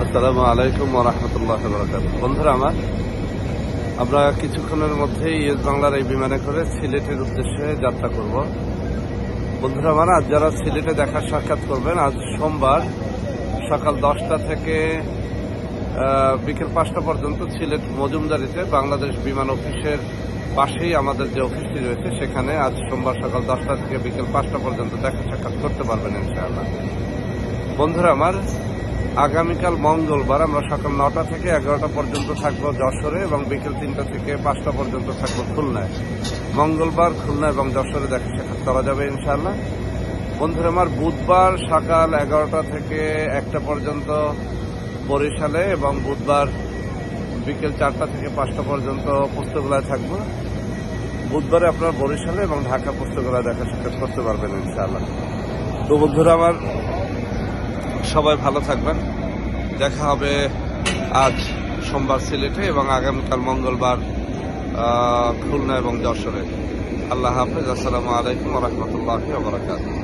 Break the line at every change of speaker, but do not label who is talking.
আসসালামু আলাইকুম ওয়া রাহমাতুল্লাহি ওয়া বারাকাতুহু। বন্ধুরা আমার, আমরা কিছুক্ষণের মধ্যেই ইয়েস বাংলার এই বিমানে করে সিলেটের উদ্দেশ্যে যাত্রা করব। বন্ধুরা আমার, আজ যারা সিলেটে দেখার সাক্ষাৎ করবেন, আজ সোমবার সকাল 10টা থেকে বিকেল 5টা পর্যন্ত সিলেট মজুমদারিতে বাংলাদেশ বিমান অফিসের পাশেই আমাদের যে অফিসটি রয়েছে, সেখানে আজ সোমবার সকাল 10টা থেকে বিকেল 5টা পর্যন্ত দেখা সাক্ষাৎ করতে পারবেন ইনশাআল্লাহ। বন্ধুরা আমার, আগামীকাল মঙ্গলবার আমরা সকাল 9টা থেকে 11টা পর্যন্ত থাকবো যশোরে এবং বিকেল 3টা থেকে 5টা পর্যন্ত থাকবো খুলনায়। মঙ্গলবার খুলনা এবং যশোরে দেখা সাক্ষাৎ করা যাবে ইনশাআল্লাহ। বন্ধুরা আমার, বুধবার সকাল 11টা থেকে 1টা পর্যন্ত বরিশালে এবং বুধবার বিকেল 4টা থেকে 5টা পর্যন্ত পুস্তকালয়ে থাকবো। বুধবারে আপনার বরিশালে এবং ঢাকা পুস্তকালয়ে দেখা সাক্ষাৎ করতে পারবেন ইনশাআল্লাহ। তো বন্ধুরা আমার, সবাই ভালো থাকবেন। দেখা হবে আজ সোমবার সিলেটে এবং আগামীকাল মঙ্গলবার খুলনা এবং যশোরে। আল্লাহ হাফেজ। আসসালামু আলাইকুম ওয়া রাহমাতুল্লাহি ওয়া বারাকাতুহু।